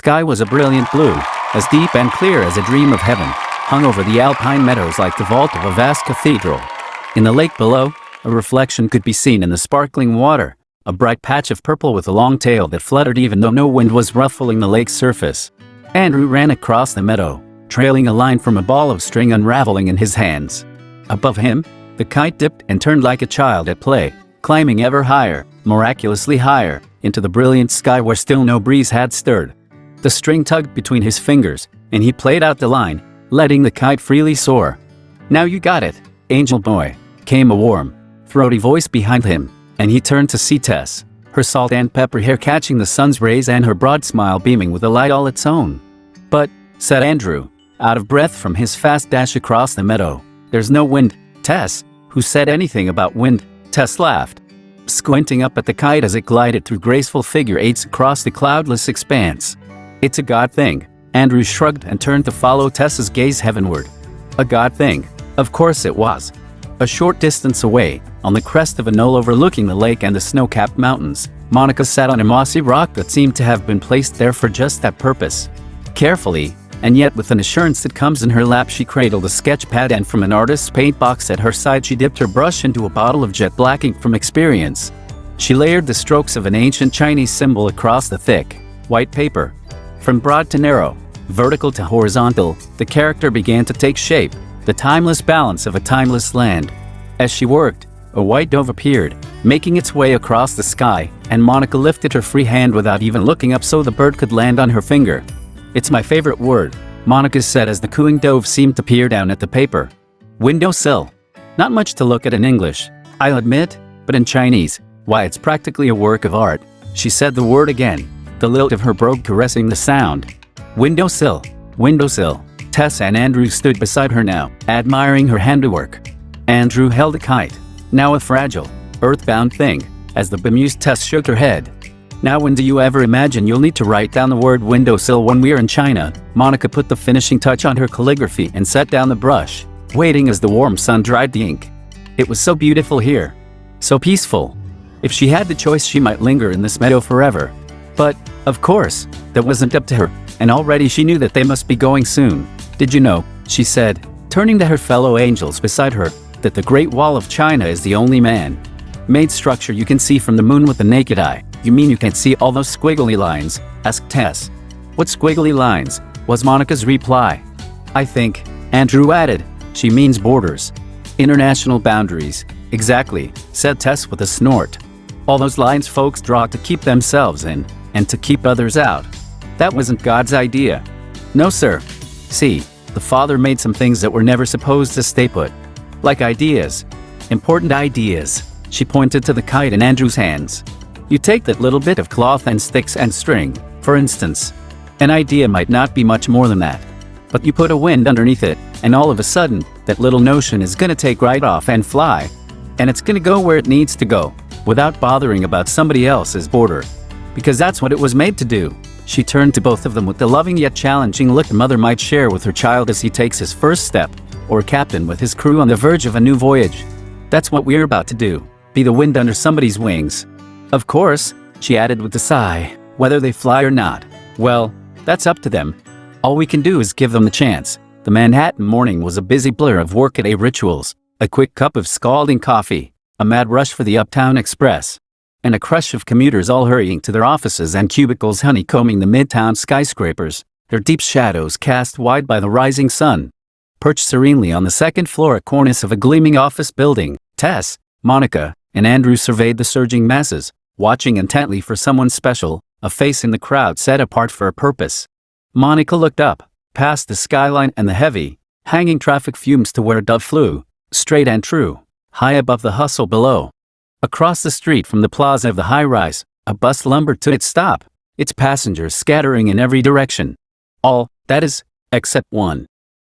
sky was a brilliant blue, as deep and clear as a dream of heaven, hung over the alpine meadows like the vault of a vast cathedral. In the lake below, a reflection could be seen in the sparkling water, a bright patch of purple with a long tail that fluttered even though no wind was ruffling the lake's surface. Andrew ran across the meadow, trailing a line from a ball of string unraveling in his hands. Above him, the kite dipped and turned like a child at play, climbing ever higher, miraculously higher, into the brilliant sky where still no breeze had stirred. The string tugged between his fingers, and he played out the line, letting the kite freely soar. "Now you got it, Angel Boy," came a warm, throaty voice behind him, and he turned to see Tess, her salt and pepper hair catching the sun's rays and her broad smile beaming with a light all its own. "But," said Andrew, out of breath from his fast dash across the meadow, "there's no wind, Tess." "Who said anything about wind?" Tess laughed, squinting up at the kite as it glided through graceful figure eights across the cloudless expanse. "It's a God thing." Andrew shrugged and turned to follow Tess's gaze heavenward. A God thing? Of course it was. A short distance away, on the crest of a knoll overlooking the lake and the snow-capped mountains, Monica sat on a mossy rock that seemed to have been placed there for just that purpose. Carefully, and yet with an assurance that comes in her lap, she cradled a sketch pad, and from an artist's paint box at her side she dipped her brush into a bottle of jet black ink from experience. She layered the strokes of an ancient Chinese symbol across the thick, white paper. From broad to narrow, vertical to horizontal, the character began to take shape, the timeless balance of a timeless land. As she worked, a white dove appeared, making its way across the sky, and Monica lifted her free hand without even looking up so the bird could land on her finger. "It's my favorite word," Monica said as the cooing dove seemed to peer down at the paper. "Windowsill. Not much to look at in English, I'll admit, but in Chinese, why, it's practically a work of art." She said the word again, the lilt of her brogue caressing the sound. "Windowsill. Windowsill." Tess and Andrew stood beside her now, admiring her handiwork. Andrew held a kite, now a fragile, earthbound thing, as the bemused Tess shook her head. "Now when do you ever imagine you'll need to write down the word windowsill when we're in China?" Monica put the finishing touch on her calligraphy and set down the brush, waiting as the warm sun dried the ink. It was so beautiful here, so peaceful. If she had the choice, she might linger in this meadow forever. But, of course, that wasn't up to her, and already she knew that they must be going soon. "Did you know," she said, turning to her fellow angels beside her, "that the Great Wall of China is the only man-made structure you can see from the moon with the naked eye?" "You mean you can't see all those squiggly lines?" asked Tess. "What squiggly lines?" was Monica's reply. "I think," Andrew added, "she means borders. International boundaries." "Exactly," said Tess with a snort. "All those lines folks draw to keep themselves in, and to keep others out. That wasn't God's idea." "No, sir. See, the Father made some things that were never supposed to stay put. Like ideas. Important ideas." She pointed to the kite in Andrew's hands. "You take that little bit of cloth and sticks and string, for instance. An idea might not be much more than that. But you put a wind underneath it, and all of a sudden, that little notion is gonna take right off and fly. And it's gonna go where it needs to go, without bothering about somebody else's border. Because that's what it was made to do." She turned to both of them with the loving yet challenging look a mother might share with her child as he takes his first step, or a captain with his crew on the verge of a new voyage. "That's what we're about to do, be the wind under somebody's wings. Of course," she added with a sigh, "whether they fly or not, well, that's up to them. All we can do is give them the chance." The Manhattan morning was a busy blur of workaday rituals, a quick cup of scalding coffee, a mad rush for the Uptown Express, and a crush of commuters all hurrying to their offices and cubicles, honeycombing the midtown skyscrapers, their deep shadows cast wide by the rising sun. Perched serenely on the second floor cornice of a gleaming office building, Tess, Monica, and Andrew surveyed the surging masses, watching intently for someone special, a face in the crowd set apart for a purpose. Monica looked up, past the skyline and the heavy, hanging traffic fumes to where a dove flew, straight and true, high above the hustle below. Across the street from the plaza of the high-rise, a bus lumbered to its stop, its passengers scattering in every direction. All, that is, except one.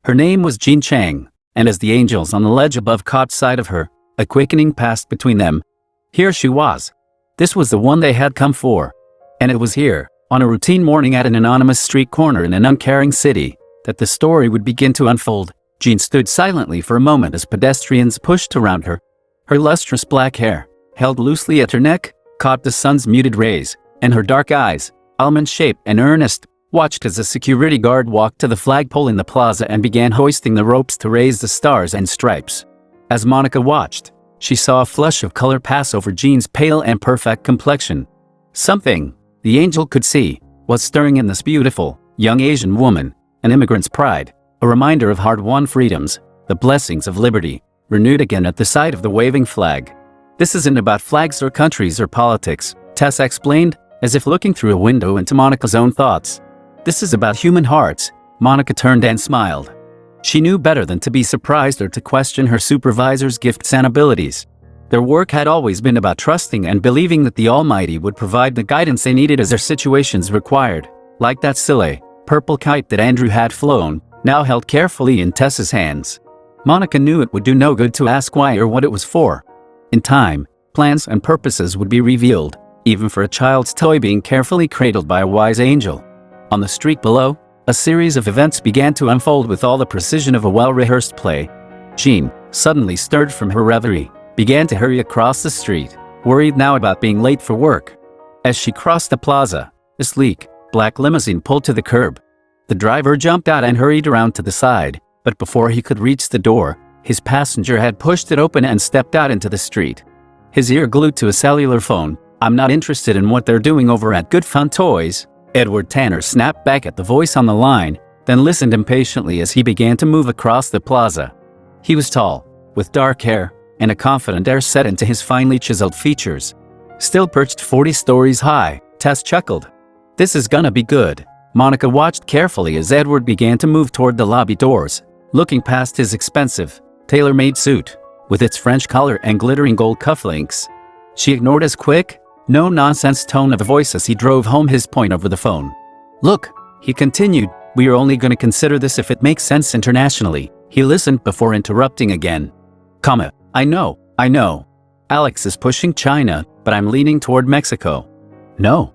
Her name was Jean Chang, and as the angels on the ledge above caught sight of her, a quickening passed between them. Here she was. This was the one they had come for. And it was here, on a routine morning at an anonymous street corner in an uncaring city, that the story would begin to unfold. Jean stood silently for a moment as pedestrians pushed around her. Her lustrous black hair, held loosely at her neck, caught the sun's muted rays, and her dark eyes, almond-shaped and earnest, watched as a security guard walked to the flagpole in the plaza and began hoisting the ropes to raise the stars and stripes. As Monica watched, she saw a flush of color pass over Jean's pale and perfect complexion. Something, the angel could see, was stirring in this beautiful, young Asian woman, an immigrant's pride, a reminder of hard-won freedoms, the blessings of liberty, renewed again at the sight of the waving flag. "This isn't about flags or countries or politics," Tess explained, as if looking through a window into Monica's own thoughts. "This is about human hearts." Monica turned and smiled. She knew better than to be surprised or to question her supervisor's gifts and abilities. Their work had always been about trusting and believing that the Almighty would provide the guidance they needed as their situations required. Like that silly, purple kite that Andrew had flown, now held carefully in Tess's hands. Monica knew it would do no good to ask why or what it was for. In time, plans and purposes would be revealed, even for a child's toy being carefully cradled by a wise angel. On the street below, a series of events began to unfold with all the precision of a well-rehearsed play. Jean, suddenly stirred from her reverie, began to hurry across the street, worried now about being late for work. As she crossed the plaza, a sleek, black limousine pulled to the curb. The driver jumped out and hurried around to the side, but before he could reach the door, his passenger had pushed it open and stepped out into the street. His ear glued to a cellular phone. "I'm not interested in what they're doing over at Good Fun Toys," Edward Tanner snapped back at the voice on the line, then listened impatiently as he began to move across the plaza. He was tall, with dark hair, and a confident air set into his finely chiseled features. "Still perched 40 stories high," Tess chuckled. "This is gonna be good." Monica watched carefully as Edward began to move toward the lobby doors, looking past his expensive, tailor-made suit, with its French collar and glittering gold cufflinks. She ignored his quick, no-nonsense tone of voice as he drove home his point over the phone. "Look," he continued, "we are only going to consider this if it makes sense internationally." He listened before interrupting again. "Comma, I know. Alex is pushing China, but I'm leaning toward Mexico." "No.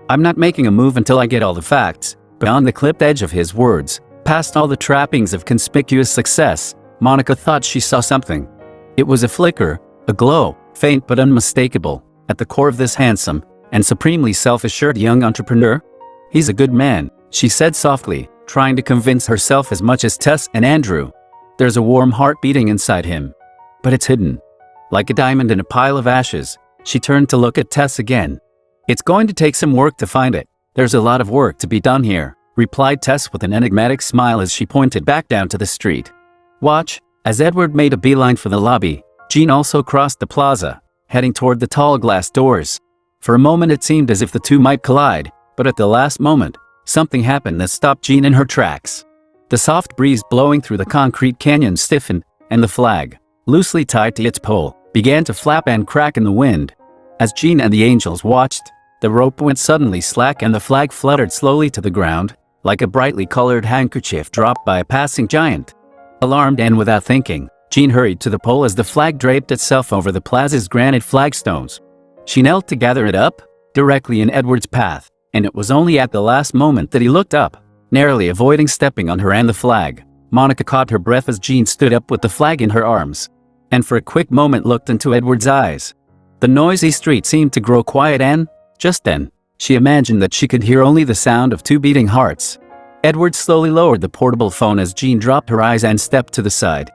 I'm not making a move until I get all the facts." Beyond the clipped edge of his words, past all the trappings of conspicuous success, Monica thought she saw something. It was a flicker, a glow, faint but unmistakable, at the core of this handsome and supremely self-assured young entrepreneur. "He's a good man," she said softly, trying to convince herself as much as Tess and Andrew. "There's a warm heart beating inside him. But it's hidden. Like a diamond in a pile of ashes." She turned to look at Tess again. "It's going to take some work to find it. There's a lot of work to be done here," replied Tess with an enigmatic smile as she pointed back down to the street. "Watch." As Edward made a beeline for the lobby, Jean also crossed the plaza, heading toward the tall glass doors. For a moment it seemed as if the two might collide, but at the last moment, something happened that stopped Jean in her tracks. The soft breeze blowing through the concrete canyon stiffened, and the flag, loosely tied to its pole, began to flap and crack in the wind. As Jean and the angels watched, the rope went suddenly slack and the flag fluttered slowly to the ground, like a brightly colored handkerchief dropped by a passing giant. Alarmed and without thinking, Jean hurried to the pole as the flag draped itself over the plaza's granite flagstones. She knelt to gather it up, directly in Edward's path, and it was only at the last moment that he looked up, narrowly avoiding stepping on her and the flag. Monica caught her breath as Jean stood up with the flag in her arms, and for a quick moment looked into Edward's eyes. The noisy street seemed to grow quiet and, just then, she imagined that she could hear only the sound of two beating hearts. Edward slowly lowered the portable phone as Jean dropped her eyes and stepped to the side.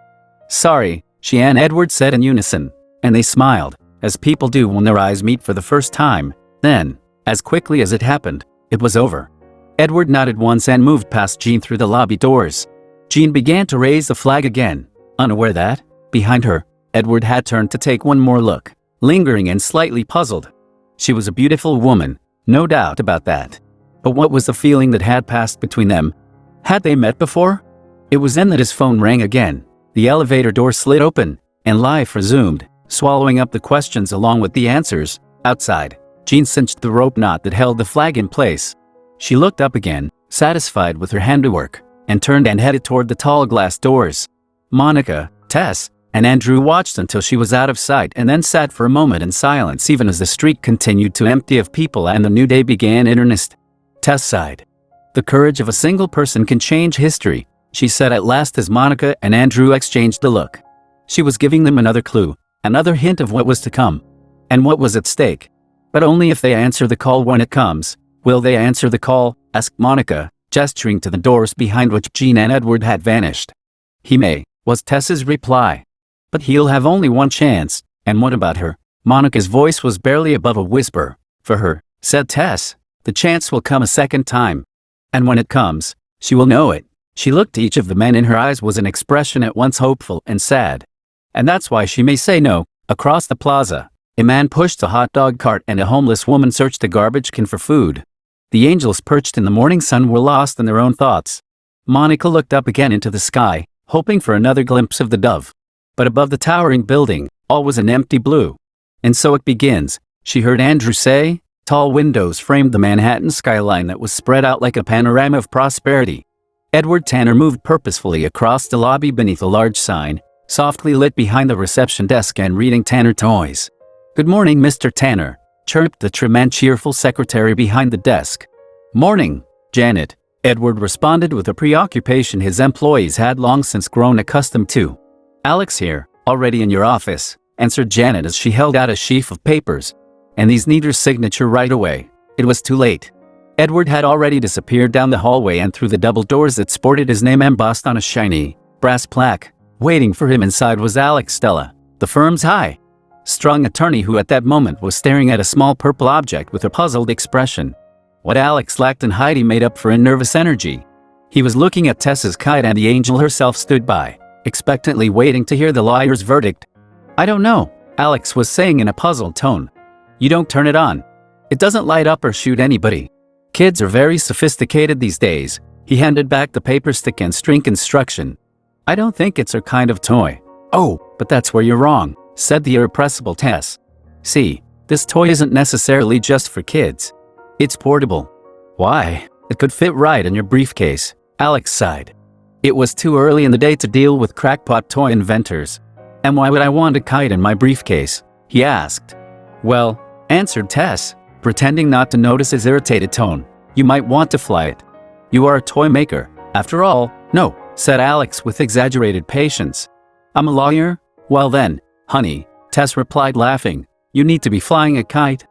"Sorry," she and Edward said in unison, and they smiled, as people do when their eyes meet for the first time. Then, as quickly as it happened, it was over. Edward nodded once and moved past Jean through the lobby doors. Jean began to raise the flag again, unaware that, behind her, Edward had turned to take one more look, lingering and slightly puzzled. She was a beautiful woman, no doubt about that. But what was the feeling that had passed between them? Had they met before? It was then that his phone rang again. The elevator door slid open, and life resumed, swallowing up the questions along with the answers. Outside, Jean cinched the rope knot that held the flag in place. She looked up again, satisfied with her handiwork, and turned and headed toward the tall glass doors. Monica, Tess, and Andrew watched until she was out of sight and then sat for a moment in silence even as the street continued to empty of people and the new day began in earnest. Tess sighed. "The courage of a single person can change history," she said at last as Monica and Andrew exchanged a look. She was giving them another clue, another hint of what was to come, and what was at stake. "But only if they answer the call when it comes." "Will they answer the call?" asked Monica, gesturing to the doors behind which Jean and Edward had vanished. He may, was Tess's reply. But he'll have only one chance, and what about her? Monica's voice was barely above a whisper. For her, said Tess, the chance will come a second time. And when it comes, she will know it. She looked at each of the men. In her eyes was an expression at once hopeful and sad. And that's why she may say no. Across the plaza, a man pushed a hot dog cart and a homeless woman searched a garbage can for food. The angels perched in the morning sun were lost in their own thoughts. Monica looked up again into the sky, hoping for another glimpse of the dove. But above the towering building, all was an empty blue. And so it begins, she heard Andrew say. Tall windows framed the Manhattan skyline that was spread out like a panorama of prosperity. Edward Tanner moved purposefully across the lobby beneath a large sign, softly lit behind the reception desk and reading Tanner Toys. Good morning, Mr. Tanner, chirped the trim and cheerful secretary behind the desk. Morning, Janet, Edward responded with a preoccupation his employees had long since grown accustomed to. Alex here, already in your office, answered Janet as she held out a sheaf of papers. And these need your signature right away. It was too late. Edward had already disappeared down the hallway and through the double doors that sported his name embossed on a shiny, brass plaque. Waiting for him inside was Alex Stella, the firm's high-strung attorney who at that moment was staring at a small purple object with a puzzled expression. What Alex lacked in Heidi made up for in nervous energy. He was looking at Tess's kite and the angel herself stood by, expectantly waiting to hear the lawyer's verdict. I don't know, Alex was saying in a puzzled tone. You don't turn it on. It doesn't light up or shoot anybody. Kids are very sophisticated these days. He handed back the paper stick and string instruction. I don't think it's her kind of toy. Oh, but that's where you're wrong, said the irrepressible Tess. See, this toy isn't necessarily just for kids. It's portable. Why? It could fit right in your briefcase, Alex sighed. It was too early in the day to deal with crackpot toy inventors. And why would I want a kite in my briefcase? He asked. Well, answered Tess, pretending not to notice his irritated tone. You might want to fly it. You are a toy maker, after all. No, said Alex with exaggerated patience. I'm a lawyer? Well then, honey, Tess replied laughing, you need to be flying a kite.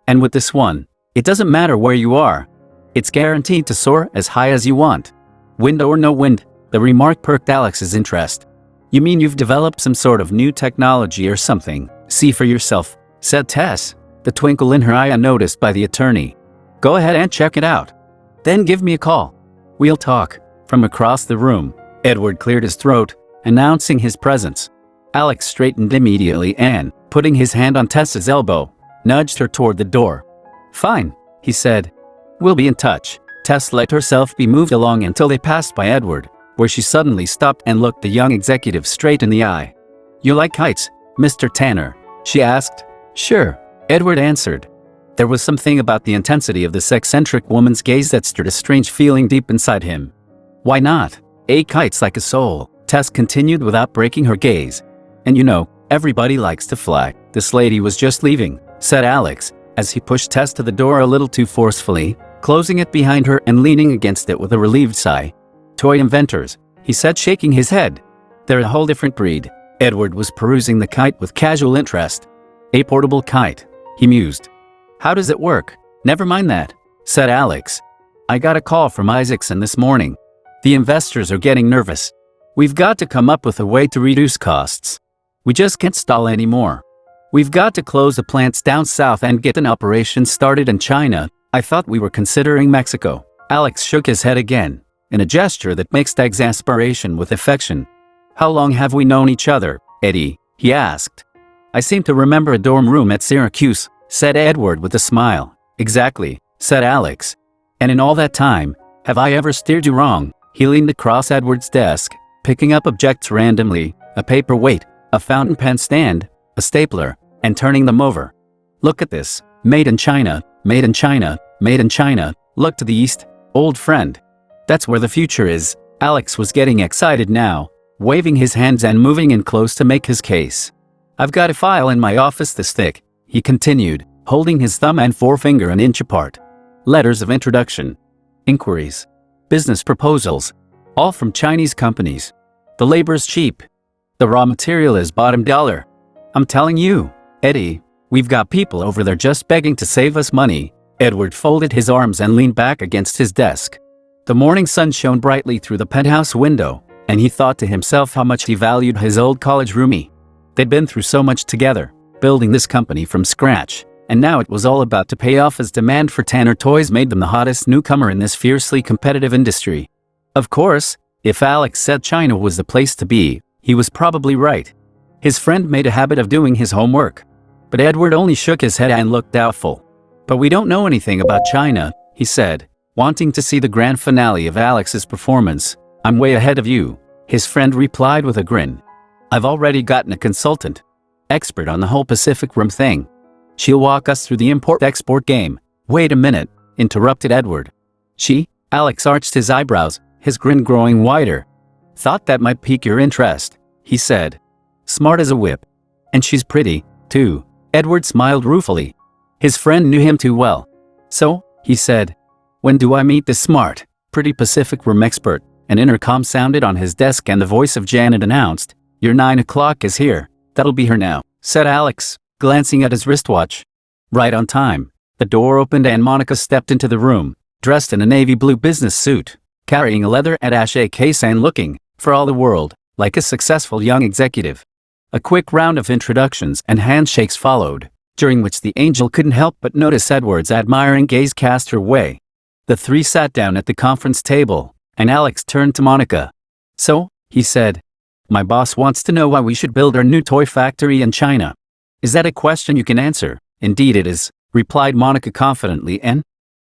And with this one, it doesn't matter where you are. It's guaranteed to soar as high as you want. Wind or no wind, the remark perked Alex's interest. You mean you've developed some sort of new technology or something? See for yourself, said Tess, the twinkle in her eye unnoticed by the attorney. Go ahead and check it out. Then give me a call. We'll talk. From across the room, Edward cleared his throat, announcing his presence. Alex straightened immediately and, putting his hand on Tess's elbow, nudged her toward the door. Fine, he said. We'll be in touch. Tess let herself be moved along until they passed by Edward, where she suddenly stopped and looked the young executive straight in the eye. You like kites, Mr. Tanner? She asked. Sure, Edward answered. There was something about the intensity of this eccentric woman's gaze that stirred a strange feeling deep inside him. Why not? A kite's like a soul, Tess continued without breaking her gaze. And you know, everybody likes to fly. This lady was just leaving, said Alex, as he pushed Tess to the door a little too forcefully, closing it behind her and leaning against it with a relieved sigh. Toy inventors, he said, shaking his head. They're a whole different breed. Edward was perusing the kite with casual interest. A portable kite, he mused. How does it work? Never mind that, said Alex. I got a call from Isaacson this morning. The investors are getting nervous. We've got to come up with a way to reduce costs. We just can't stall anymore. We've got to close the plants down south and get an operation started in China. I thought we were considering Mexico. Alex shook his head again, in a gesture that mixed exasperation with affection. How long have we known each other, Eddie? He asked. I seem to remember a dorm room at Syracuse, said Edward with a smile. Exactly, said Alex. And in all that time, have I ever steered you wrong? He leaned across Edward's desk, picking up objects randomly, a paperweight, a fountain pen stand, a stapler, and turning them over. Look at this. Made in China, made in China, made in China. Look to the east, old friend. That's where the future is. Alex was getting excited now, waving his hands and moving in close to make his case. I've got a file in my office this thick, he continued, holding his thumb and forefinger an inch apart. Letters of introduction, inquiries, business proposals, all from Chinese companies. The labor's cheap. The raw material is bottom dollar. I'm telling you, Eddie, we've got people over there just begging to save us money. Edward folded his arms and leaned back against his desk. The morning sun shone brightly through the penthouse window, and he thought to himself how much he valued his old college roomie. They'd been through so much together, building this company from scratch, and now it was all about to pay off as demand for Tanner toys made them the hottest newcomer in this fiercely competitive industry. Of course, if Alex said China was the place to be, he was probably right. His friend made a habit of doing his homework. But Edward only shook his head and looked doubtful. "But we don't know anything about China," he said, wanting to see the grand finale of Alex's performance. "I'm way ahead of you," his friend replied with a grin. "I've already gotten a consultant. Expert on the whole Pacific Rim thing. She'll walk us through the import-export game." "Wait a minute," interrupted Edward. "She?" Alex arched his eyebrows, his grin growing wider. "Thought that might pique your interest," he said. "Smart as a whip. And she's pretty, too." Edward smiled ruefully. His friend knew him too well. "So," he said, "when do I meet this smart, pretty Pacific Rim expert?" An intercom sounded on his desk and the voice of Janet announced, "Your 9 o'clock is here." "That'll be her now," said Alex, glancing at his wristwatch. Right on time. The door opened and Monica stepped into the room, dressed in a navy blue business suit, carrying a leather attaché case and looking, for all the world, like a successful young executive. A quick round of introductions and handshakes followed, during which the angel couldn't help but notice Edward's admiring gaze cast her way. The three sat down at the conference table, and Alex turned to Monica. "So," he said, "my boss wants to know why we should build our new toy factory in China. Is that a question you can answer?" "Indeed it is," replied Monica confidently, and,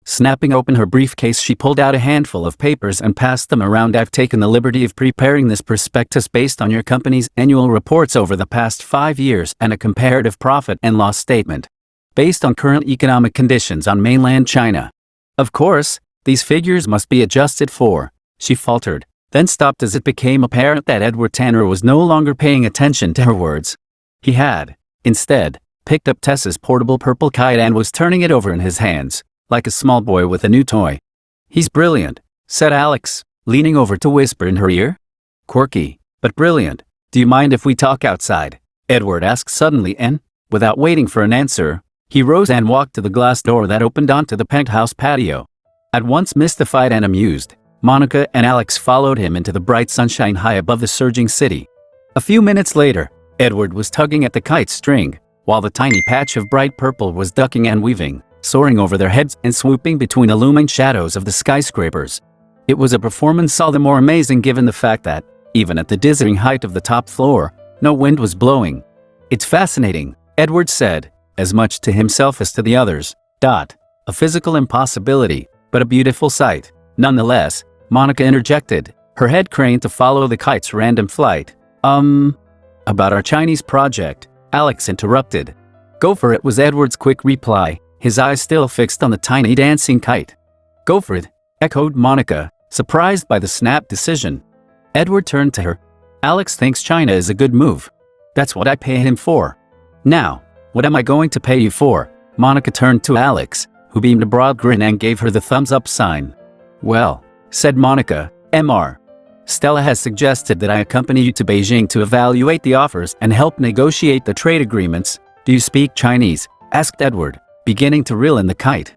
snapping open her briefcase, she pulled out a handful of papers and passed them around. "I've taken the liberty of preparing this prospectus based on your company's annual reports over the past 5 years and a comparative profit and loss statement, based on current economic conditions on mainland China. Of course, these figures must be adjusted for," she faltered, then stopped as it became apparent that Edward Tanner was no longer paying attention to her words. He had, instead, picked up Tessa's portable purple kite and was turning it over in his hands, like a small boy with a new toy. "He's brilliant," said Alex, leaning over to whisper in her ear. "Quirky, but brilliant. Do you mind if we talk outside?" Edward asked suddenly and, without waiting for an answer, he rose and walked to the glass door that opened onto the penthouse patio. At once mystified and amused, Monica and Alex followed him into the bright sunshine high above the surging city. A few minutes later, Edward was tugging at the kite's string, while the tiny patch of bright purple was ducking and weaving, soaring over their heads and swooping between the looming shadows of the skyscrapers. It was a performance all the more amazing given the fact that, even at the dizzying height of the top floor, no wind was blowing. "It's fascinating," Edward said, as much to himself as to the others. A physical impossibility, but a beautiful sight. Nonetheless, Monica interjected, her head craned to follow the kite's random flight. About our Chinese project," Alex interrupted. "Go for it," was Edward's quick reply, his eyes still fixed on the tiny dancing kite. "Go for it," echoed Monica, surprised by the snap decision. Edward turned to her. "Alex thinks China is a good move. That's what I pay him for. Now, what am I going to pay you for?" Monica turned to Alex, who beamed a broad grin and gave her the thumbs-up sign. "Well," said Monica, "Mr. Stella has suggested that I accompany you to Beijing to evaluate the offers and help negotiate the trade agreements." "Do you speak Chinese?" asked Edward, beginning to reel in the kite.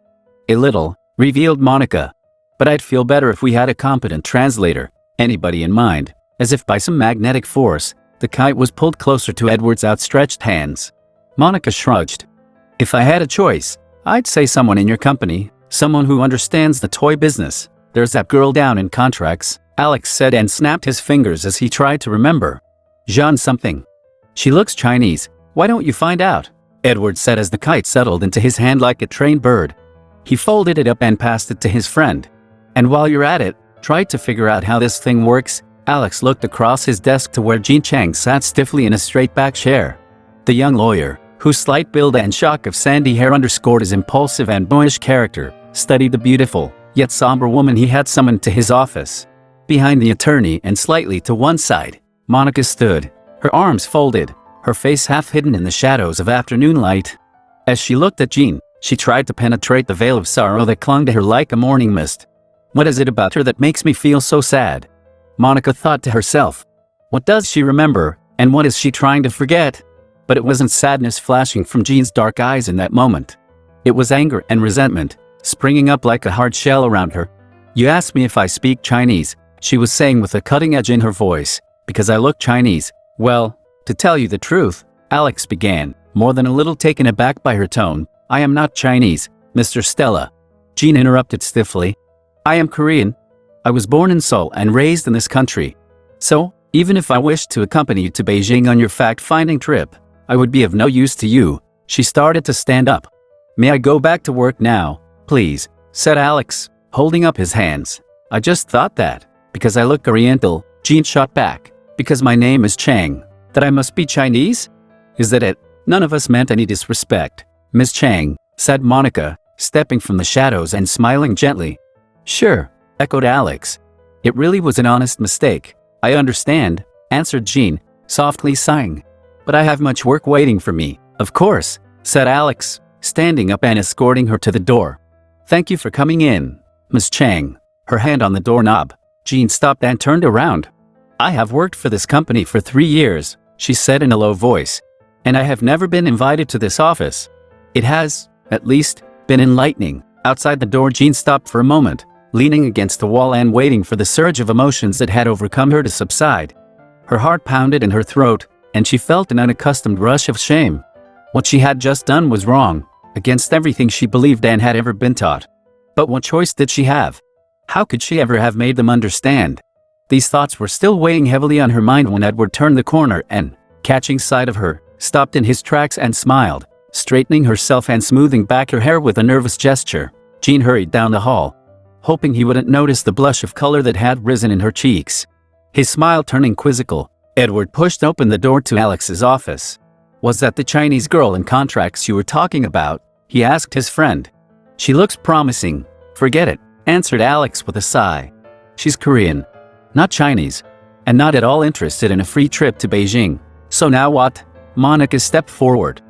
"A little," revealed Monica. "But I'd feel better if we had a competent translator, anybody in mind." As if by some magnetic force, the kite was pulled closer to Edward's outstretched hands. Monica shrugged. "If I had a choice, I'd say someone in your company, someone who understands the toy business. There's that girl down in contracts," Alex said and snapped his fingers as he tried to remember. "Jean something. She looks Chinese. Why don't you find out?" Edward said as the kite settled into his hand like a trained bird. He folded it up and passed it to his friend. "And while you're at it, try to figure out how this thing works." Alex looked across his desk to where Jean Chang sat stiffly in a straight-back chair. The young lawyer, whose slight build and shock of sandy hair underscored his impulsive and boyish character, studied the beautiful, yet somber woman he had summoned to his office. Behind the attorney and slightly to one side, Monica stood, her arms folded, her face half hidden in the shadows of afternoon light. As she looked at Jean, she tried to penetrate the veil of sorrow that clung to her like a morning mist. "What is it about her that makes me feel so sad?" Monica thought to herself. What does she remember, and what is she trying to forget? But it wasn't sadness flashing from Jean's dark eyes in that moment. It was anger and resentment, springing up like a hard shell around her. You asked me if I speak Chinese, she was saying with a cutting edge in her voice, because I look Chinese. Well, to tell you the truth, Alex began, more than a little taken aback by her tone. I am not Chinese, Mr. Stella. Jean interrupted stiffly. I am Korean. I was born in Seoul and raised in this country. So, even if I wished to accompany you to Beijing on your fact-finding trip, I would be of no use to you. She started to stand up. May I go back to work now, please, said Alex, holding up his hands. I just thought that, because I look Oriental, Jean shot back. Because my name is Chang, that I must be Chinese? Is that it? None of us meant any disrespect, Miss Chang, said Monica, stepping from the shadows and smiling gently. Sure, echoed Alex. It really was an honest mistake. I understand, answered Jean, softly sighing. But I have much work waiting for me, of course, said Alex, standing up and escorting her to the door. Thank you for coming in, Miss Chang, her hand on the doorknob. Jean stopped and turned around. I have worked for this company for 3 years, she said in a low voice, and I have never been invited to this office. It has, at least, been enlightening. Outside the door, Jean stopped for a moment, leaning against the wall and waiting for the surge of emotions that had overcome her to subside. Her heart pounded in her throat, and she felt an unaccustomed rush of shame. What she had just done was wrong, against everything she believed and had ever been taught. But what choice did she have? How could she ever have made them understand? These thoughts were still weighing heavily on her mind when Edward turned the corner and, catching sight of her, stopped in his tracks and smiled, straightening herself and smoothing back her hair with a nervous gesture. Jean hurried down the hall, hoping he wouldn't notice the blush of color that had risen in her cheeks. His smile turning quizzical, Edward pushed open the door to Alex's office. Was that the Chinese girl in contracts you were talking about? He asked his friend. She looks promising. Forget it, answered Alex with a sigh. She's Korean, not Chinese, and not at all interested in a free trip to Beijing. So now what? Monica stepped forward.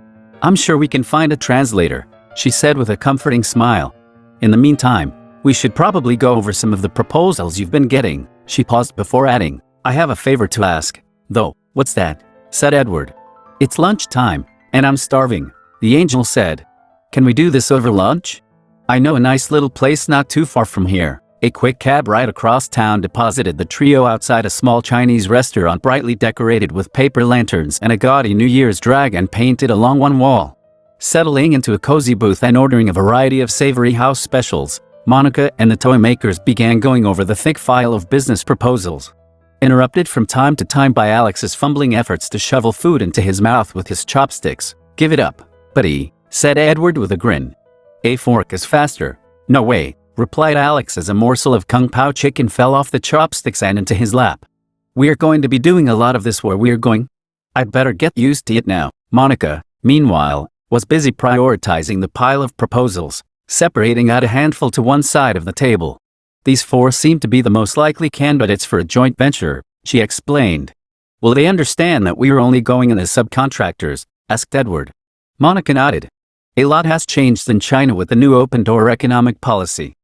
I'm sure we can find a translator, she said with a comforting smile. In the meantime, we should probably go over some of the proposals you've been getting. She paused before adding, I have a favor to ask. Though, what's that? Said Edward. It's lunchtime, and I'm starving, the angel said. Can we do this over lunch? I know a nice little place not too far from here. A quick cab ride across town deposited the trio outside a small Chinese restaurant brightly decorated with paper lanterns and a gaudy New Year's dragon painted along one wall. Settling into a cozy booth and ordering a variety of savory house specials, Monica and the toy makers began going over the thick file of business proposals. Interrupted from time to time by Alex's fumbling efforts to shovel food into his mouth with his chopsticks. Give it up, buddy, said Edward with a grin. A fork is faster. No way, replied Alex as a morsel of Kung Pao chicken fell off the chopsticks and into his lap. We're going to be doing a lot of this where we're going. I'd better get used to it now. Monica, meanwhile, was busy prioritizing the pile of proposals, separating out a handful to one side of the table. These 4 seemed to be the most likely candidates for a joint venture, she explained. Will they understand that we are only going in as subcontractors? Asked Edward. Monica nodded. A lot has changed in China with the new open-door economic policy.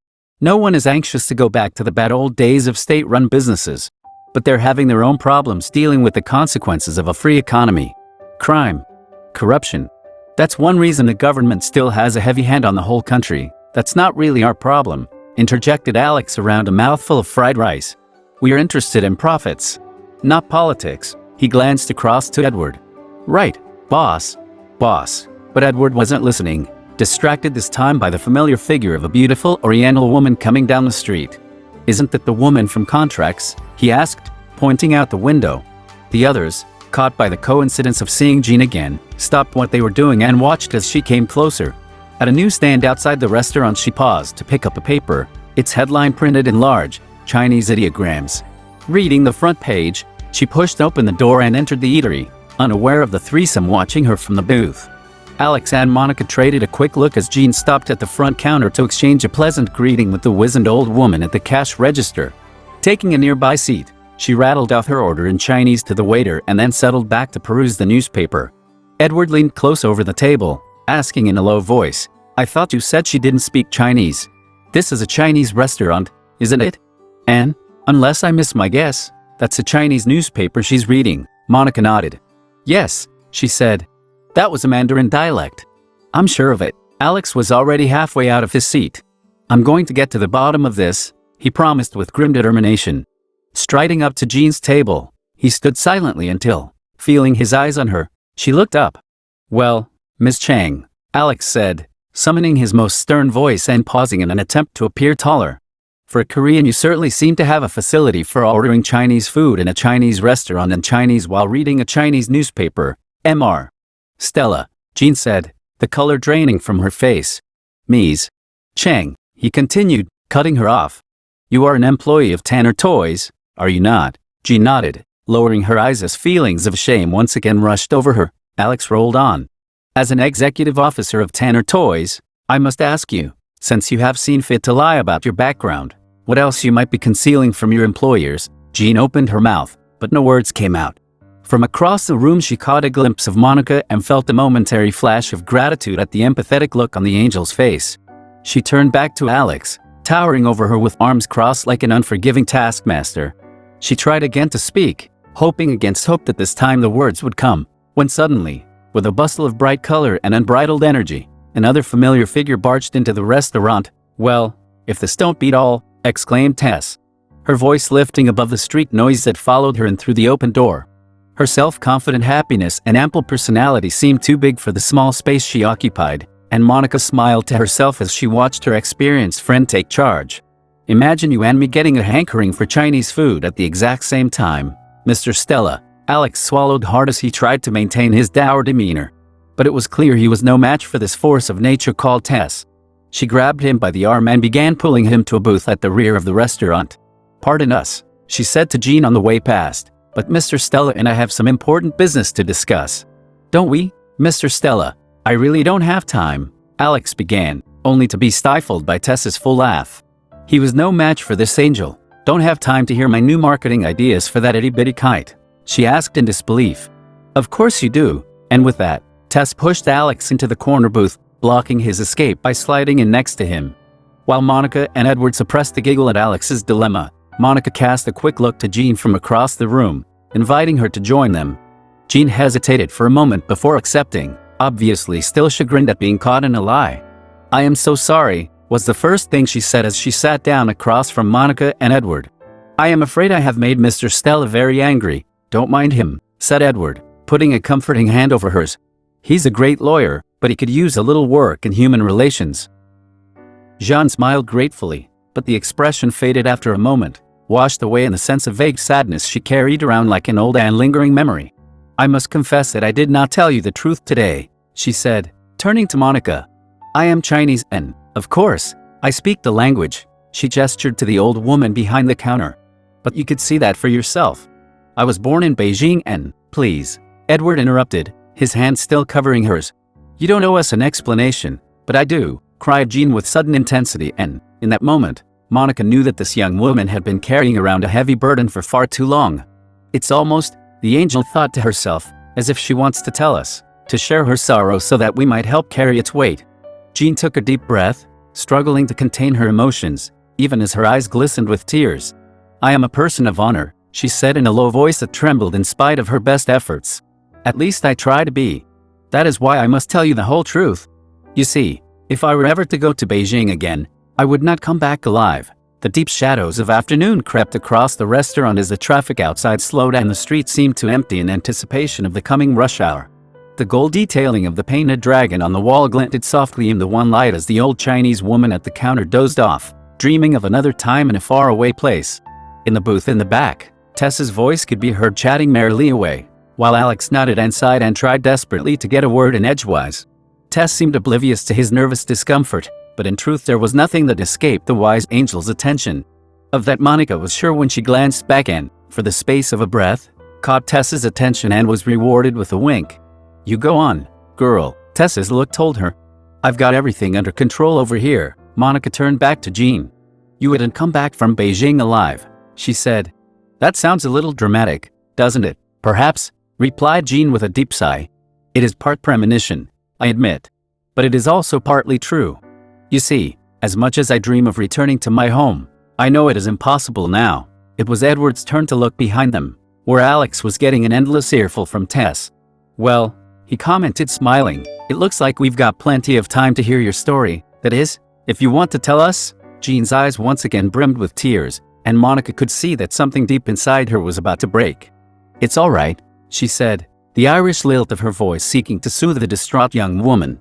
No one is anxious to go back to the bad old days of state-run businesses, but they're having their own problems dealing with the consequences of a free economy. Crime. Corruption. That's one reason the government still has a heavy hand on the whole country. That's not really our problem, interjected Alex around a mouthful of fried rice. We are interested in profits, not politics. He glanced across to Edward. Right, boss. Boss. But Edward wasn't listening, distracted this time by the familiar figure of a beautiful Oriental woman coming down the street. Isn't that the woman from contracts? He asked, pointing out the window. The others, caught by the coincidence of seeing Jean again, stopped what they were doing and watched as she came closer. At a newsstand outside the restaurant, she paused to pick up a paper, its headline printed in large, Chinese ideograms. Reading the front page, she pushed open the door and entered the eatery, unaware of the threesome watching her from the booth. Alex and Monica traded a quick look as Jean stopped at the front counter to exchange a pleasant greeting with the wizened old woman at the cash register. Taking a nearby seat, she rattled off her order in Chinese to the waiter and then settled back to peruse the newspaper. Edward leaned close over the table, asking in a low voice, I thought you said she didn't speak Chinese. This is a Chinese restaurant, isn't it? And, unless I miss my guess, that's a Chinese newspaper she's reading. Monica nodded. Yes, she said. That was a Mandarin dialect. I'm sure of it. Alex was already halfway out of his seat. I'm going to get to the bottom of this, he promised with grim determination. Striding up to Jean's table, he stood silently until, feeling his eyes on her, she looked up. "Well, Miss Chang," Alex said, summoning his most stern voice and pausing in an attempt to appear taller. "For a Korean, you certainly seem to have a facility for ordering Chinese food in a Chinese restaurant and Chinese while reading a Chinese newspaper, Mr. Stella," Jean said, the color draining from her face. "Ms. Chang," he continued, cutting her off. "You are an employee of Tanner Toys, are you not?" Jean nodded, lowering her eyes as feelings of shame once again rushed over her. Alex rolled on. "As an executive officer of Tanner Toys, I must ask you, since you have seen fit to lie about your background, what else you might be concealing from your employers?" Jean opened her mouth, but no words came out. From across the room she caught a glimpse of Monica and felt a momentary flash of gratitude at the empathetic look on the angel's face. She turned back to Alex, towering over her with arms crossed like an unforgiving taskmaster. She tried again to speak, hoping against hope that this time the words would come, when suddenly, with a bustle of bright color and unbridled energy, another familiar figure barged into the restaurant. "Well, if this don't beat all," exclaimed Tess, her voice lifting above the street noise that followed her in through the open door. Her self-confident happiness and ample personality seemed too big for the small space she occupied, and Monica smiled to herself as she watched her experienced friend take charge. "Imagine you and me getting a hankering for Chinese food at the exact same time, Mr. Stella." Alex swallowed hard as he tried to maintain his dour demeanor. But it was clear he was no match for this force of nature called Tess. She grabbed him by the arm and began pulling him to a booth at the rear of the restaurant. "Pardon us," she said to Jean on the way past, "but Mr. Stella and I have some important business to discuss." "Don't we, Mr. Stella? I really don't have time," Alex began, only to be stifled by Tess's full laugh. He was no match for this angel. "Don't have time to hear my new marketing ideas for that itty-bitty kite?" she asked in disbelief. "Of course you do," and with that, Tess pushed Alex into the corner booth, blocking his escape by sliding in next to him. While Monica and Edward suppressed a giggle at Alex's dilemma, Monica cast a quick look to Jean from across the room, inviting her to join them. Jean hesitated for a moment before accepting, obviously still chagrined at being caught in a lie. "I am so sorry," was the first thing she said as she sat down across from Monica and Edward. "I am afraid I have made Mr. Stella very angry." "Don't mind him," said Edward, putting a comforting hand over hers. "He's a great lawyer, but he could use a little work in human relations." Jean smiled gratefully, but the expression faded after a moment, washed away in the sense of vague sadness she carried around like an old and lingering memory. "I must confess that I did not tell you the truth today," she said, turning to Monica. "I am Chinese and, of course, I speak the language." She gestured to the old woman behind the counter. "But you could see that for yourself. I was born in Beijing and, please," Edward interrupted, his hand still covering hers. "You don't owe us an explanation, but I do," cried Jean with sudden intensity, and, in that moment, Monica knew that this young woman had been carrying around a heavy burden for far too long. "It's almost," the angel thought to herself, "as if she wants to tell us, to share her sorrow so that we might help carry its weight." Jean took a deep breath, struggling to contain her emotions, even as her eyes glistened with tears. "I am a person of honor," she said in a low voice that trembled in spite of her best efforts. "At least I try to be. That is why I must tell you the whole truth. You see, if I were ever to go to Beijing again, I would not come back alive." The deep shadows of afternoon crept across the restaurant as the traffic outside slowed and the street seemed to empty in anticipation of the coming rush hour. The gold detailing of the painted dragon on the wall glinted softly in the one light as the old Chinese woman at the counter dozed off, dreaming of another time in a faraway place. In the booth in the back, Tess's voice could be heard chatting merrily away, while Alex nodded and sighed and tried desperately to get a word in edgewise. Tess seemed oblivious to his nervous discomfort, but in truth there was nothing that escaped the wise angel's attention. Of that Monica was sure when she glanced back and, for the space of a breath, caught Tess's attention and was rewarded with a wink. "You go on, girl," Tess's look told her. "I've got everything under control over here." Monica turned back to Jean. "You wouldn't come back from Beijing alive," she said. "That sounds a little dramatic, doesn't it?" "Perhaps," replied Jean with a deep sigh. "It is part premonition, I admit. But it is also partly true. You see, as much as I dream of returning to my home, I know it is impossible now." It was Edward's turn to look behind them, where Alex was getting an endless earful from Tess. "Well," he commented smiling, "it looks like we've got plenty of time to hear your story. That is, if you want to tell us." Jean's eyes once again brimmed with tears, and Monica could see that something deep inside her was about to break. "It's all right," she said, the Irish lilt of her voice seeking to soothe the distraught young woman.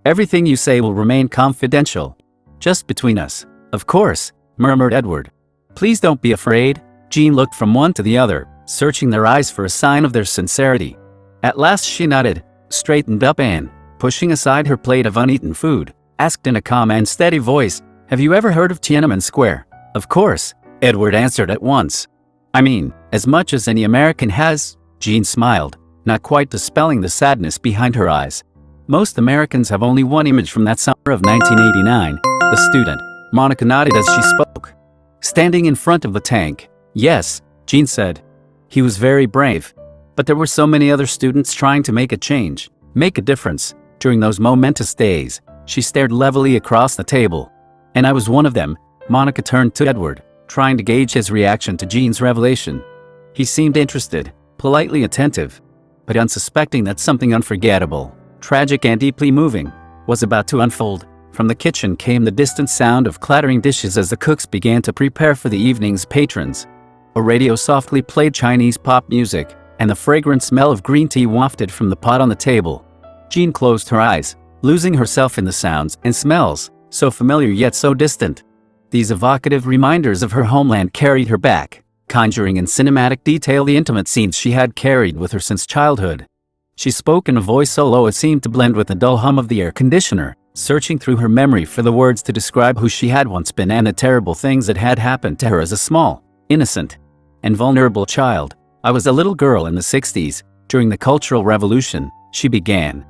"Everything you say will remain confidential. Just between us, of course," murmured Edward. "Please don't be afraid." Jean looked from one to the other, searching their eyes for a sign of their sincerity. At last she nodded, straightened up and, pushing aside her plate of uneaten food, asked in a calm and steady voice, "Have you ever heard of Tiananmen Square?" "Of course," Edward answered at once. "I mean, as much as any American has," Jean smiled, not quite dispelling the sadness behind her eyes. "Most Americans have only one image from that summer of 1989, the student." Monica nodded as she spoke. "Standing in front of the tank." "Yes," Jean said. "He was very brave. But there were so many other students trying to make a change, make a difference, during those momentous days." She stared levelly across the table. "And I was one of them." Monica turned to Edward, trying to gauge his reaction to Jean's revelation. He seemed interested, politely attentive, but unsuspecting that something unforgettable, tragic and deeply moving, was about to unfold. From the kitchen came the distant sound of clattering dishes as the cooks began to prepare for the evening's patrons. A radio softly played Chinese pop music, and the fragrant smell of green tea wafted from the pot on the table. Jean closed her eyes, losing herself in the sounds and smells, so familiar yet so distant. These evocative reminders of her homeland carried her back, conjuring in cinematic detail the intimate scenes she had carried with her since childhood. She spoke in a voice so low it seemed to blend with the dull hum of the air conditioner, searching through her memory for the words to describe who she had once been and the terrible things that had happened to her as a small, innocent, and vulnerable child. "I was a little girl in the 60s, during the Cultural Revolution," she began.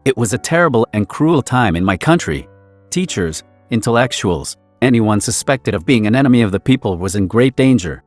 "It was a terrible and cruel time in my country. Teachers, intellectuals, anyone suspected of being an enemy of the people was in great danger.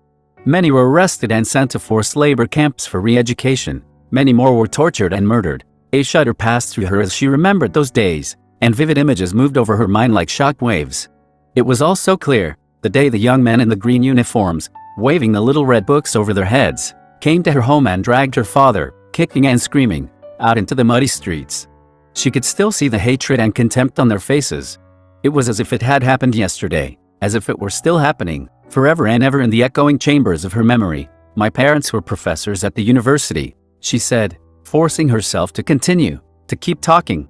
Many were arrested and sent to forced labor camps for re-education. Many more were tortured and murdered." A shudder passed through her as she remembered those days, and vivid images moved over her mind like shock waves. It was all so clear, the day the young men in the green uniforms, waving the little red books over their heads, came to her home and dragged her father, kicking and screaming, out into the muddy streets. She could still see the hatred and contempt on their faces. It was as if it had happened yesterday, as if it were still happening, forever and ever in the echoing chambers of her memory. "My parents were professors at the university," she said, forcing herself to continue, to keep talking,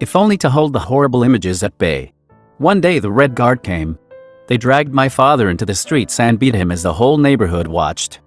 if only to hold the horrible images at bay. "One day the Red Guard came. They dragged my father into the streets and beat him as the whole neighborhood watched.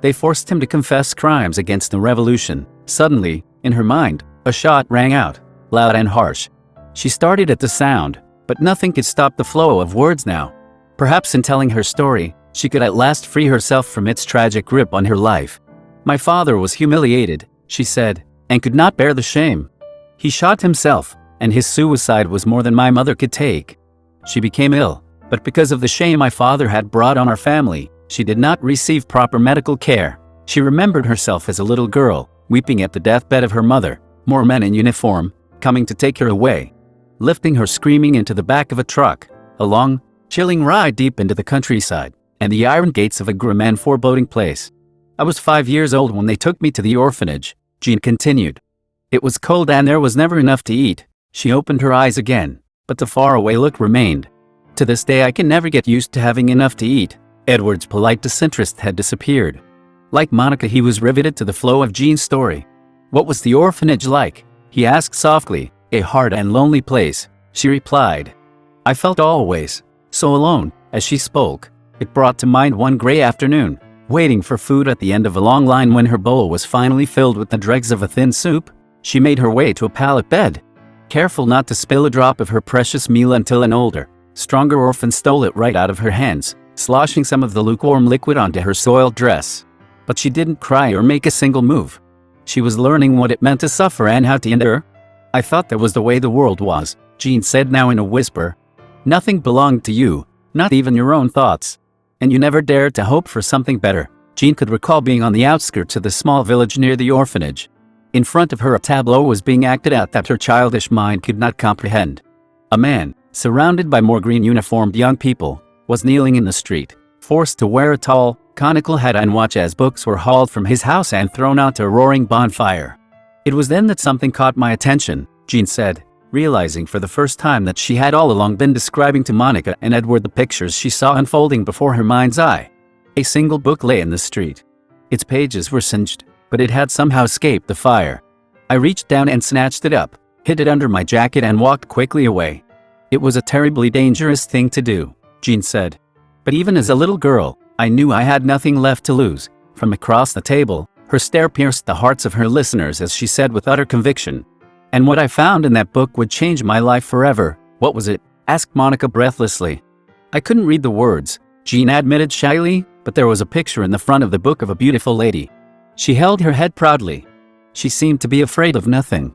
They forced him to confess crimes against the revolution." Suddenly, in her mind, a shot rang out, loud and harsh. She started at the sound, but nothing could stop the flow of words now. Perhaps in telling her story, she could at last free herself from its tragic grip on her life. "My father was humiliated," she said, "and could not bear the shame. He shot himself, and his suicide was more than my mother could take. She became ill, but because of the shame my father had brought on our family, she did not receive proper medical care. She remembered herself as a little girl, weeping at the deathbed of her mother, more men in uniform, coming to take her away, lifting her screaming into the back of a truck, a long, chilling ride deep into the countryside, and the iron gates of a grim and foreboding place. I was 5 years old when they took me to the orphanage," Jean continued. "It was cold and there was never enough to eat." She opened her eyes again, but the faraway look remained. "To this day I can never get used to having enough to eat." Edward's polite disinterest had disappeared. Like Monica, he was riveted to the flow of Jean's story. "What was the orphanage like?" he asked softly. "A hard and lonely place," she replied. "I felt always so alone." As she spoke, it brought to mind one gray afternoon, waiting for food at the end of a long line. When her bowl was finally filled with the dregs of a thin soup, she made her way to a pallet bed, careful not to spill a drop of her precious meal until an older, stronger orphan stole it right out of her hands, sloshing some of the lukewarm liquid onto her soiled dress. But she didn't cry or make a single move. She was learning what it meant to suffer and how to endure. "I thought that was the way the world was," Jean said now in a whisper. "Nothing belonged to you, not even your own thoughts. And you never dared to hope for something better." Jean could recall being on the outskirts of the small village near the orphanage. In front of her a tableau was being acted out that her childish mind could not comprehend. A man, surrounded by more green-uniformed young people, was kneeling in the street, forced to wear a tall, conical hat and watch as books were hauled from his house and thrown out to a roaring bonfire. "It was then that something caught my attention," Jean said, realizing for the first time that she had all along been describing to Monica and Edward the pictures she saw unfolding before her mind's eye. A single book lay in the street. Its pages were singed, but it had somehow escaped the fire. I reached down and snatched it up, hid it under my jacket and walked quickly away. It was a terribly dangerous thing to do, Jean said. But even as a little girl, I knew I had nothing left to lose. From across the table, her stare pierced the hearts of her listeners as she said with utter conviction, "And what I found in that book would change my life forever." "What was it?" asked Monica breathlessly. "I couldn't read the words," Jean admitted shyly, "but there was a picture in the front of the book of a beautiful lady. She held her head proudly. She seemed to be afraid of nothing.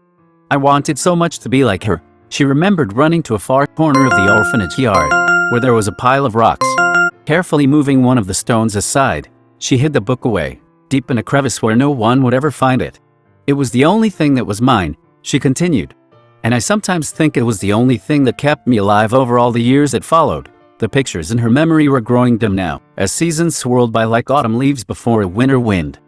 I wanted so much to be like her." She remembered running to a far corner of the orphanage yard, where there was a pile of rocks. Carefully moving one of the stones aside, she hid the book away, deep in a crevice where no one would ever find it. "It was the only thing that was mine," she continued. "And I sometimes think it was the only thing that kept me alive over all the years that followed." The pictures in her memory were growing dim now, as seasons swirled by like autumn leaves before a winter wind.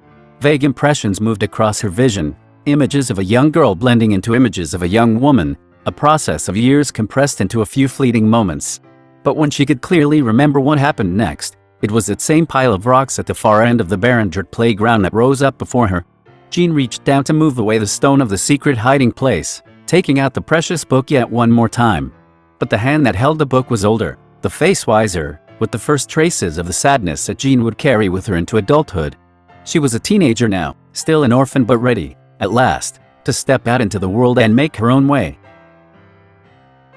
Vague impressions moved across her vision, images of a young girl blending into images of a young woman, a process of years compressed into a few fleeting moments. But when she could clearly remember what happened next, it was that same pile of rocks at the far end of the barren dirt playground that rose up before her. Jean reached down to move away the stone of the secret hiding place, taking out the precious book yet one more time. But the hand that held the book was older, the face wiser, with the first traces of the sadness that Jean would carry with her into adulthood. She was a teenager now, still an orphan but ready, at last, to step out into the world and make her own way.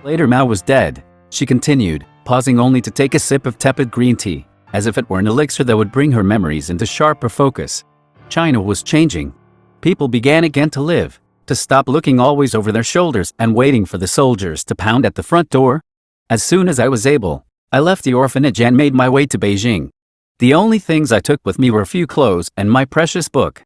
Later Mao was dead, she continued, pausing only to take a sip of tepid green tea, as if it were an elixir that would bring her memories into sharper focus. China was changing. People began again to live, to stop looking always over their shoulders and waiting for the soldiers to pound at the front door. As soon as I was able, I left the orphanage and made my way to Beijing. The only things I took with me were a few clothes and my precious book.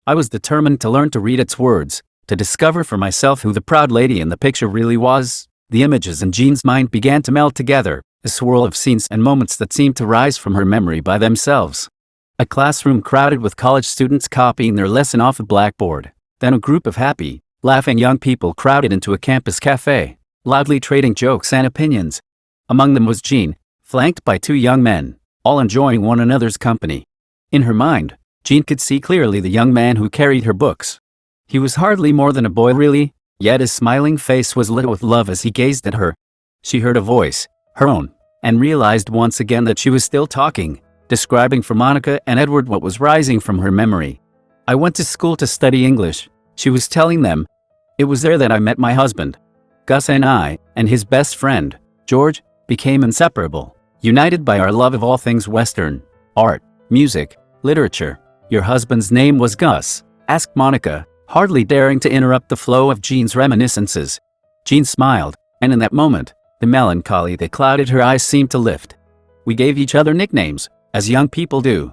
I was determined to learn to read its words, to discover for myself who the proud lady in the picture really was. The images in Jean's mind began to meld together, a swirl of scenes and moments that seemed to rise from her memory by themselves. A classroom crowded with college students copying their lesson off a blackboard. Then a group of happy, laughing young people crowded into a campus cafe, loudly trading jokes and opinions. Among them was Jean, flanked by two young men, all enjoying one another's company. In her mind, Jean could see clearly the young man who carried her books. He was hardly more than a boy really, yet his smiling face was lit with love as he gazed at her. She heard a voice, her own, and realized once again that she was still talking, describing for Monica and Edward what was rising from her memory. "I went to school to study English," she was telling them. "It was there that I met my husband. Gus and I, and his best friend, George, became inseparable, united by our love of all things Western, art, music, literature." "Your husband's name was Gus?" asked Monica, hardly daring to interrupt the flow of Jean's reminiscences. Jean smiled, and in that moment, the melancholy that clouded her eyes seemed to lift. "We gave each other nicknames, as young people do.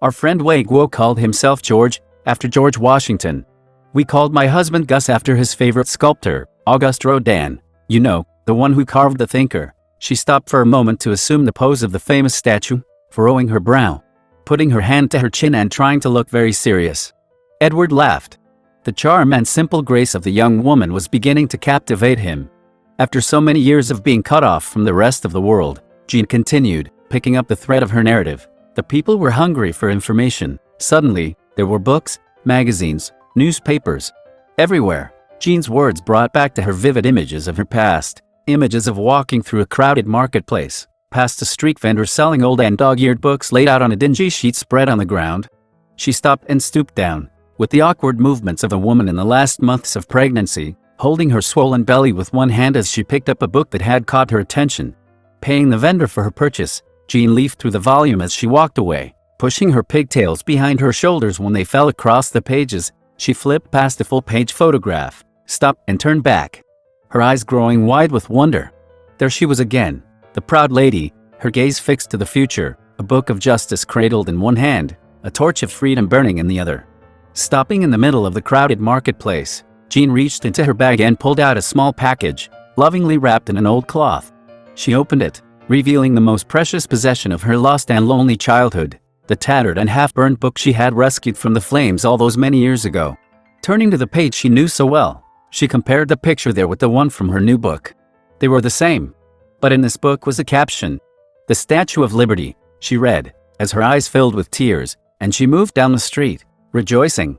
Our friend Wei Guo called himself George, after George Washington. We called my husband Gus after his favorite sculptor, Auguste Rodin. You know, the one who carved the thinker." She stopped for a moment to assume the pose of the famous statue, furrowing her brow, putting her hand to her chin and trying to look very serious. Edward laughed. The charm and simple grace of the young woman was beginning to captivate him. After so many years of being cut off from the rest of the world, Jean continued, picking up the thread of her narrative. The people were hungry for information. Suddenly, there were books, magazines, newspapers. Everywhere, Jean's words brought back to her vivid images of her past, images of walking through a crowded marketplace, past a street vendor selling old and dog-eared books laid out on a dingy sheet spread on the ground. She stopped and stooped down, with the awkward movements of a woman in the last months of pregnancy, holding her swollen belly with one hand as she picked up a book that had caught her attention. Paying the vendor for her purchase, Jean leafed through the volume as she walked away, pushing her pigtails behind her shoulders when they fell across the pages. She flipped past a full-page photograph, stopped and turned back, her eyes growing wide with wonder. There she was again, the proud lady, her gaze fixed to the future, a book of justice cradled in one hand, a torch of freedom burning in the other. Stopping in the middle of the crowded marketplace, Jean reached into her bag and pulled out a small package, lovingly wrapped in an old cloth. She opened it, revealing the most precious possession of her lost and lonely childhood, the tattered and half-burned book she had rescued from the flames all those many years ago. Turning to the page she knew so well, She compared the picture there with the one from her new book. They were the same. But in this book was a caption. "The Statue of Liberty," she read, as her eyes filled with tears, and she moved down the street, rejoicing.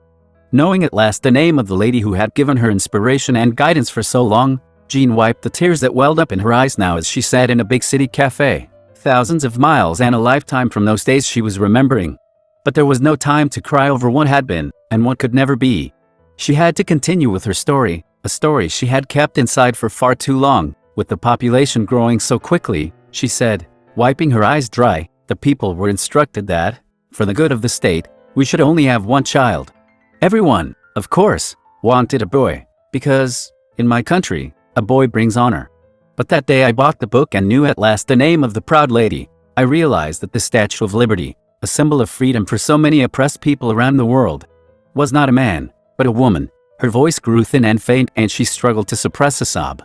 Knowing at last the name of the lady who had given her inspiration and guidance for so long, Jean wiped the tears that welled up in her eyes now as she sat in a big city cafe. Thousands of miles and a lifetime from those days she was remembering. But there was no time to cry over what had been, and what could never be. She had to continue with her story, a story she had kept inside for far too long. With the population growing so quickly, she said, wiping her eyes dry, the people were instructed that, for the good of the state, we should only have one child. Everyone, of course, wanted a boy, because, in my country, a boy brings honor. But that day I bought the book and knew at last the name of the proud lady. I realized that the Statue of Liberty, a symbol of freedom for so many oppressed people around the world, was not a man, but a woman. Her voice grew thin and faint and she struggled to suppress a sob.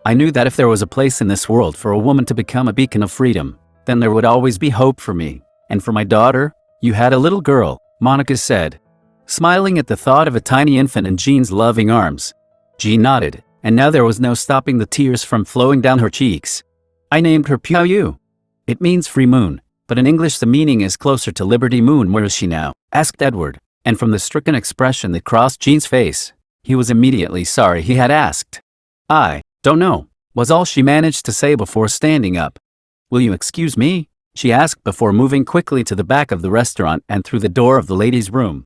I knew that if there was a place in this world for a woman to become a beacon of freedom, then there would always be hope for me. And for my daughter, you had a little girl, Monica said, smiling at the thought of a tiny infant in Jean's loving arms. Jean nodded, and now there was no stopping the tears from flowing down her cheeks. I named her Piaoyu. It means free moon, but in English the meaning is closer to Liberty Moon. Where is she now? Asked Edward, and from the stricken expression that crossed Jean's face, he was immediately sorry he had asked. I don't know, was all she managed to say before standing up. Will you excuse me? She asked before moving quickly to the back of the restaurant and through the door of the ladies' room.